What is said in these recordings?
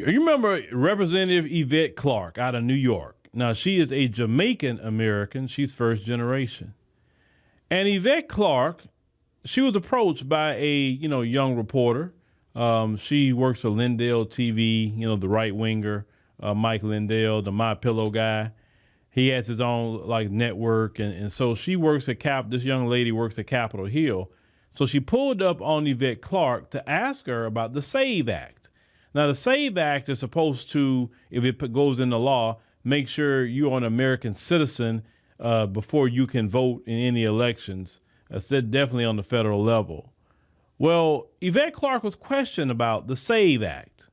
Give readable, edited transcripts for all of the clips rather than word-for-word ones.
You remember Representative Yvette Clarke out of New York. Now, she is a Jamaican American. She's first generation. And Yvette Clarke, she was approached by a, young reporter. She works for Lindell TV, the right winger, Mike Lindell, the My Pillow guy. He has his own network. And so she works at this young lady works at Capitol Hill. So she pulled up on Yvette Clarke to ask her about the SAVE Act. Now, the SAVE Act is supposed to, if it goes into law, make sure you're an American citizen before you can vote in any elections. That's definitely on the federal level. Well, Yvette Clarke was questioned about the SAVE Act.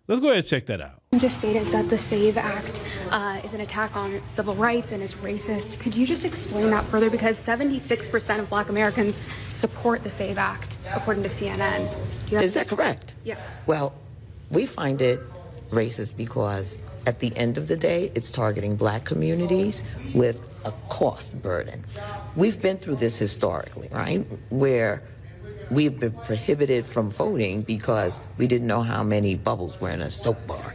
Let's go ahead and check that out. You just stated that the SAVE Act is an attack on civil rights and is racist. Could you just explain that further? Because 76% of Black Americans support the SAVE Act, according to CNN. Is that correct? Yeah. Well, we find it racist because at the end of the day, it's targeting Black communities with a cost burden. We've been through this historically, right? Where we've been prohibited from voting because we didn't know how many bubbles were in a soap bar.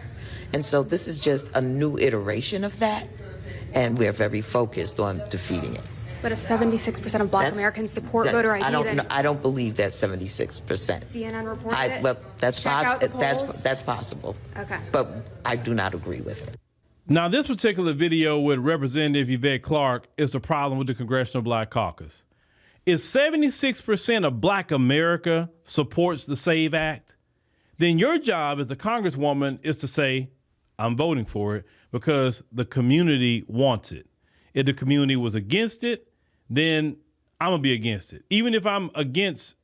And so this is just a new iteration of that, and we're very focused on defeating it. But if 76% of Black Americans support voter ID, I don't believe that's 76%. CNN reported it? Well, that's possible. That's possible. Okay. But I do not agree with it. Now, this particular video with Representative Yvette Clarke is the problem with the Congressional Black Caucus. If 76% of Black America supports the SAVE Act, then your job as a congresswoman is to say, I'm voting for it because the community wants it. If the community was against it, then I'm going to be against it. Even if I'm against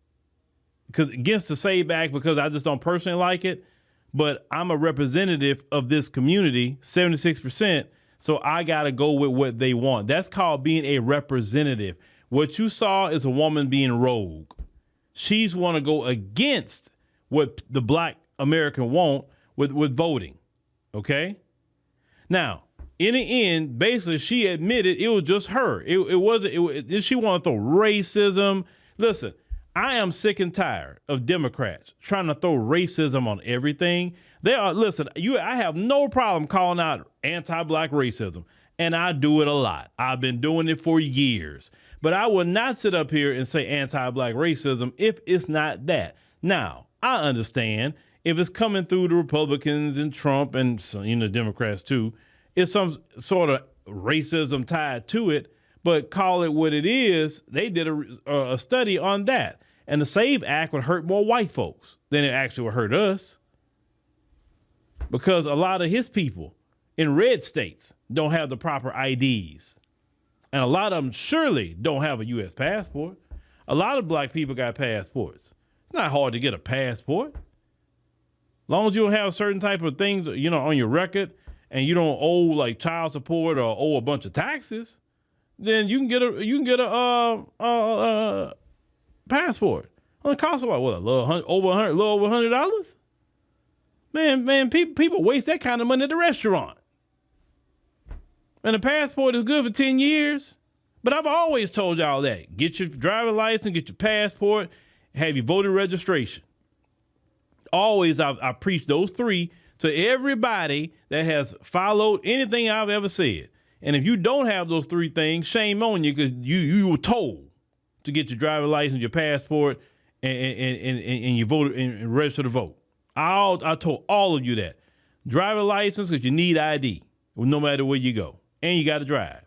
the SAVE Act because I just don't personally like it, but I'm a representative of this community, 76%, so I got to go with what they want. That's called being a representative. What you saw is a woman being rogue. She's want to go against what the Black American want with voting, okay? Now, in the end, basically, she admitted it was just her. It wasn't. She wanted to throw racism. Listen, I am sick and tired of Democrats trying to throw racism on everything. I have no problem calling out anti-Black racism, and I do it a lot. I've been doing it for years. But I will not sit up here and say anti-Black racism if it's not that. Now, I understand if it's coming through the Republicans and Trump and Democrats too, it's some sort of racism tied to it, but call it what it is. They did a study on that. And the SAVE Act would hurt more white folks than it actually would hurt us. Because a lot of his people in red states don't have the proper IDs. And a lot of them surely don't have a U.S. passport. A lot of Black people got passports. It's not hard to get a passport. As long as you don't have certain type of things, on your record, and you don't owe child support or owe a bunch of taxes, then you can get a passport. It costs about a little over $100. Man, people waste that kind of money at the restaurant. And a passport is good for 10 years. But I've always told y'all that. Get your driver's license, get your passport, have your voter registration. Always, I preach those three to everybody that has followed anything I've ever said. And if you don't have those three things, shame on you, because you were told to get your driver's license, your passport, and your voter and register to vote. I told all of you that. Driver's license, because you need ID, no matter where you go. And you got to drive.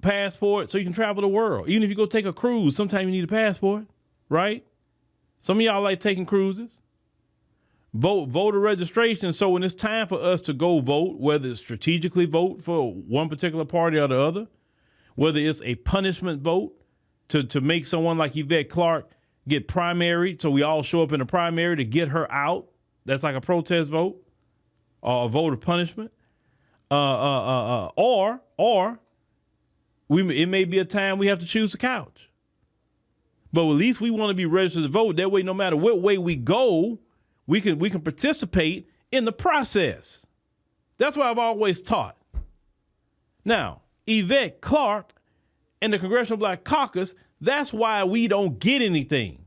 Passport, so you can travel the world. Even if you go take a cruise, sometimes you need a passport, right? Some of y'all like taking cruises. Voter registration, so when it's time for us to go vote, whether it's strategically vote for one particular party or the other, whether it's a punishment vote to make someone like Yvette Clarke get primaried, so we all show up in a primary to get her out. That's like a protest vote or a vote of punishment. Or it may be a time we have to choose a couch. But at least we want to be registered to vote. That way, no matter what way we go, we can participate in the process. That's what I've always taught. Now, Yvette Clarke and the Congressional Black Caucus, that's why we don't get anything.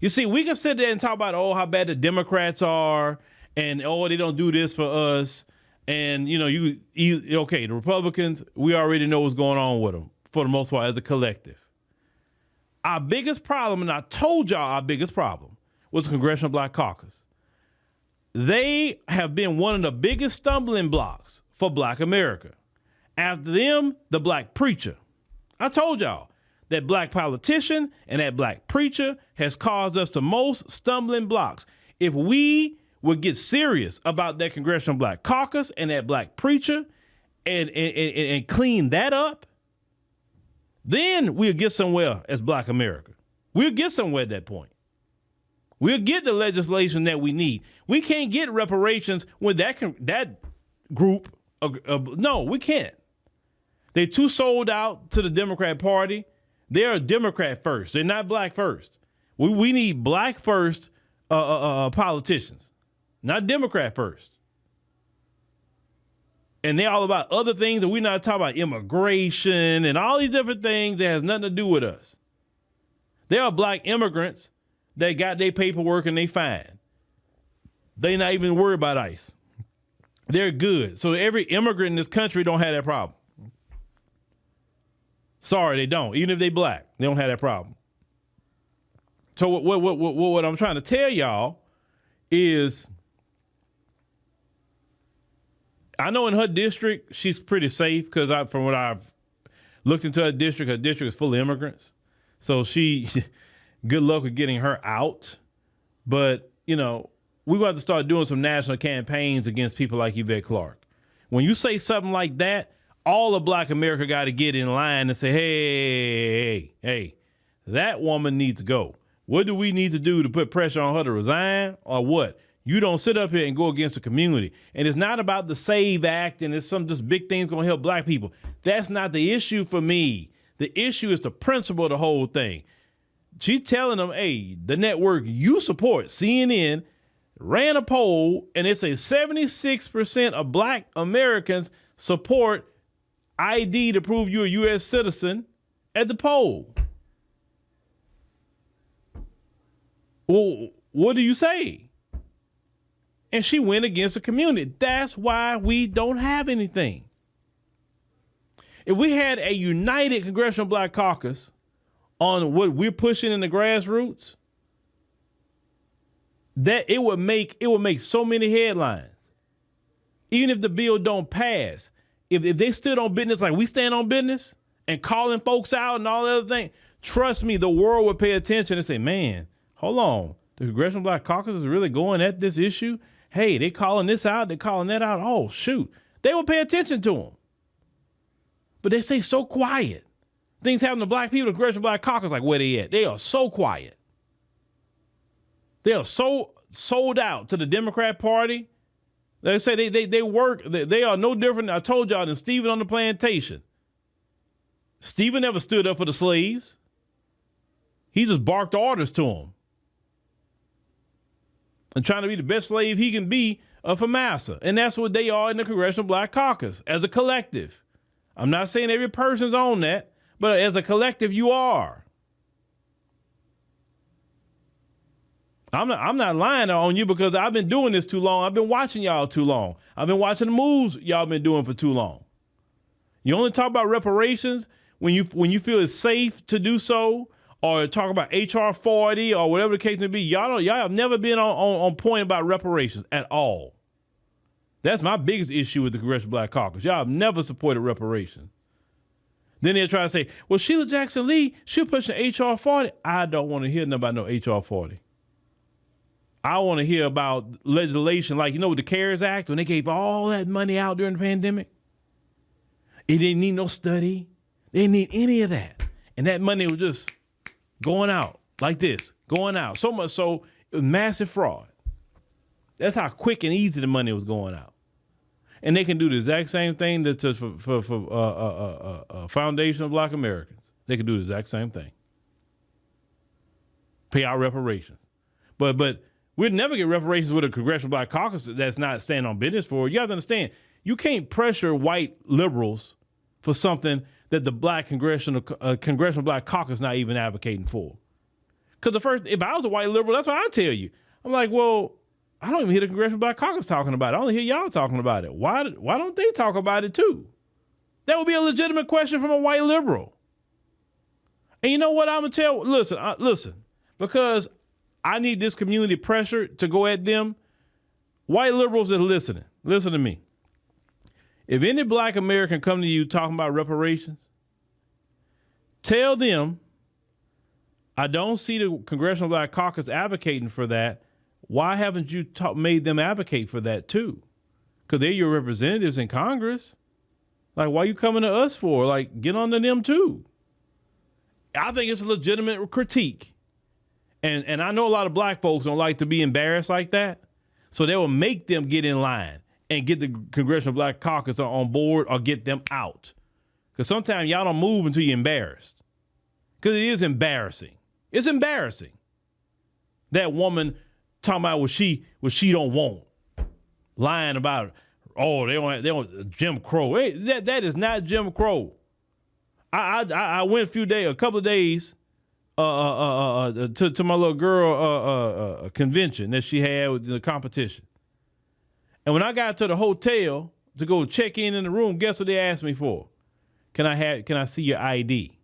You see, we can sit there and talk about, how bad the Democrats are and they don't do this for us. And the Republicans, we already know what's going on with them for the most part as a collective. Our biggest problem, and I told y'all our biggest problem, was the Congressional Black Caucus. They have been one of the biggest stumbling blocks for Black America. After them, the Black preacher. I told y'all that Black politician and that Black preacher has caused us the most stumbling blocks. If we would get serious about that Congressional Black Caucus and that Black preacher and clean that up, then we'll get somewhere as Black America. We'll get somewhere at that point. We'll get the legislation that we need. We can't get reparations with that group. No, we can't. They're too sold out to the Democrat Party. They're a Democrat first. They're not Black first. We need Black first politicians, not Democrat first. And they're all about other things, and we're not talking about immigration and all these different things that has nothing to do with us. There are Black immigrants that got their paperwork and they fine. They not even worried about ICE. They're good. So every immigrant in this country don't have that problem. Sorry, they don't. Even if they Black, they don't have that problem. So what I'm trying to tell y'all is, I know in her district, she's pretty safe because from what I've looked into her district is full of immigrants. So good luck with getting her out. But, we're going to have to start doing some national campaigns against people like Yvette Clarke. When you say something like that, all of Black America got to get in line and say, hey, that woman needs to go. What do we need to do to put pressure on her to resign or what? You don't sit up here and go against the community. And it's not about the SAVE Act and it's some just big things going to help Black people. That's not the issue for me. The issue is the principle of the whole thing. She's telling them, hey, the network you support, CNN, ran a poll and it says 76% of Black Americans support ID to prove you're a U.S. citizen at the poll. Well, what do you say? And she went against the community. That's why we don't have anything. If we had a united Congressional Black Caucus on what we're pushing in the grassroots, that it would make so many headlines. Even if the bill don't pass, if they stood on business like we stand on business and calling folks out and all that other thing, trust me, the world would pay attention and say, man, hold on, the Congressional Black Caucus is really going at this issue. Hey, they calling this out, they calling that out. Oh, shoot. They will pay attention to them. But they stay so quiet. Things happen to Black people, the Congressional Black Caucus, like where they at? They are so quiet. They are so sold out to the Democrat Party. They say they work, they are no different, I told y'all, than Stephen on the plantation. Stephen never stood up for the slaves. He just barked orders to them. And trying to be the best slave he can be for massa. And that's what they are in the Congressional Black Caucus, as a collective. I'm not saying every person's on that, but as a collective, you are. I'm not lying on you because I've been doing this too long. I've been watching y'all too long. I've been watching the moves y'all been doing for too long. You only talk about reparations when you feel it's safe to do so, or talk about HR 40 or whatever the case may be. Y'all have never been on point about reparations at all. That's my biggest issue with the Congressional Black Caucus. Y'all have never supported reparations. Then they'll try to say, well, Sheila Jackson Lee, she'll push an HR 40. I don't want to hear nothing about no HR 40. I want to hear about legislation like, with the CARES Act, when they gave all that money out during the pandemic. It didn't need no study. They didn't need any of that. And that money was just going out like this, going out. So much so, it was massive fraud. That's how quick and easy the money was going out. And they can do the exact same thing for Foundation of Black Americans. They can do the exact same thing. Pay out reparations. But we'd never get reparations with a Congressional Black Caucus that's not standing on business for. You have to understand, you can't pressure white liberals for something that the Black Congressional Black Caucus not even advocating for. Because if I was a white liberal, that's what I'd tell you. I'm like, well, I don't even hear the Congressional Black Caucus talking about it. I only hear y'all talking about it. Why don't they talk about it too? That would be a legitimate question from a white liberal. And you know what I'm going to tell? Listen, because I need this community pressure to go at them. White liberals that are listening, listen to me. If any black American come to you talking about reparations, tell them, I don't see the Congressional Black Caucus advocating for that. Why haven't you made them advocate for that too? Because they're your representatives in Congress. Like, why are you coming to us for? Like, get on to them too. I think it's a legitimate critique. And I know a lot of black folks don't like to be embarrassed like that. So they will make them get in line and get the Congressional Black Caucus on board or get them out. Because sometimes y'all don't move until you're embarrassed. Because it is embarrassing. It's embarrassing. That woman talking about what she don't want. Lying about it. Oh, they want Jim Crow. Hey, that is not Jim Crow. I went a couple of days to my little girl convention that she had with the competition. And when I got to the hotel to go check in the room, guess what they asked me for? Can I see your ID?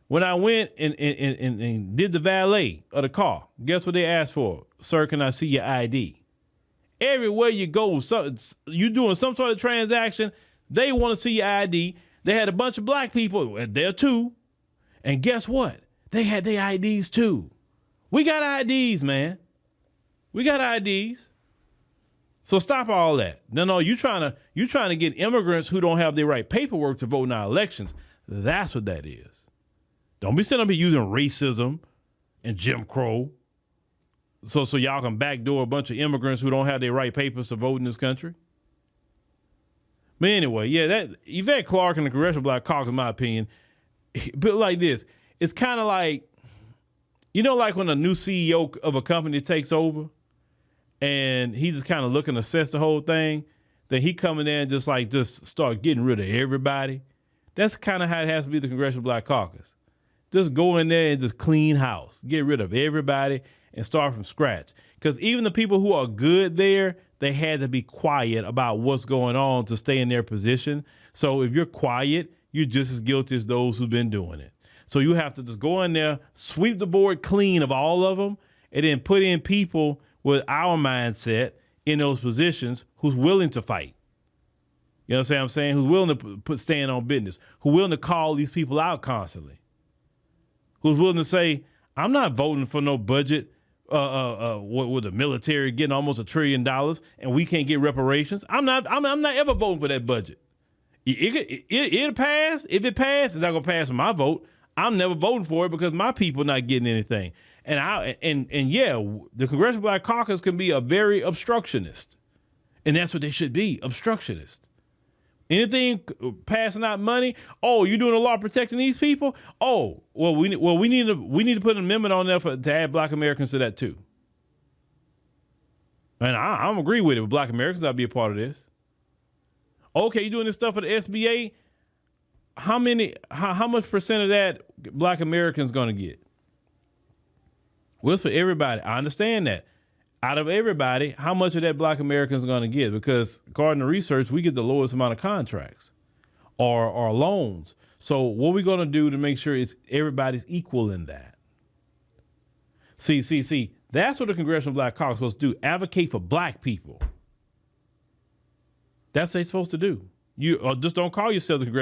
When I went and did the valet of the car, guess what they asked for? Sir, can I see your ID? Everywhere you go, you doing some sort of transaction, they want to see your ID. They had a bunch of black people there too. And guess what? They had their IDs too. We got IDs, man. We got IDs. So stop all that. No, you trying to get immigrants who don't have the right paperwork to vote in our elections. That's what that is. Don't be sitting up here using racism and Jim Crow so y'all can backdoor a bunch of immigrants who don't have their right papers to vote in this country. But anyway, yeah, that Yvette Clarke and the Congressional Black Caucus, in my opinion, built like this. It's kind of like, like when a new CEO of a company takes over and he just kind of look and assess the whole thing, then he come in there and just start getting rid of everybody. That's kind of how it has to be the Congressional Black Caucus. Just go in there and just clean house, get rid of everybody and start from scratch. Because even the people who are good there, they had to be quiet about what's going on to stay in their position. So if you're quiet, you're just as guilty as those who've been doing it. So you have to just go in there, sweep the board clean of all of them, and then put in people with our mindset in those positions who's willing to fight. You know what I'm saying? Who's willing to stand on business, who's willing to call these people out constantly, who's willing to say, I'm not voting for no budget with the military getting almost $1 trillion and we can't get reparations. I'm not ever voting for that budget. It'll pass. If it passes, it's not gonna pass with my vote. I'm never voting for it because my people not getting anything. And yeah, the Congressional Black Caucus can be a very obstructionist, and that's what they should be, obstructionist. Anything passing out money? Oh, you doing a law protecting these people? Oh, well, we need to put an amendment on there to add black Americans to that too. And I don't agree with it, but black Americans not be a part of this. Okay, you doing this stuff for the SBA? How much percent of that black Americans gonna get? Well, it's for everybody. I understand that. Out of everybody, how much of that black Americans are going to get? Because according to research, we get the lowest amount of contracts or loans. So what are we going to do to make sure everybody's equal in that? See, that's what the Congressional Black Caucus is supposed to do. Advocate for black people. That's what they're supposed to do. You just don't call yourselves a Congressional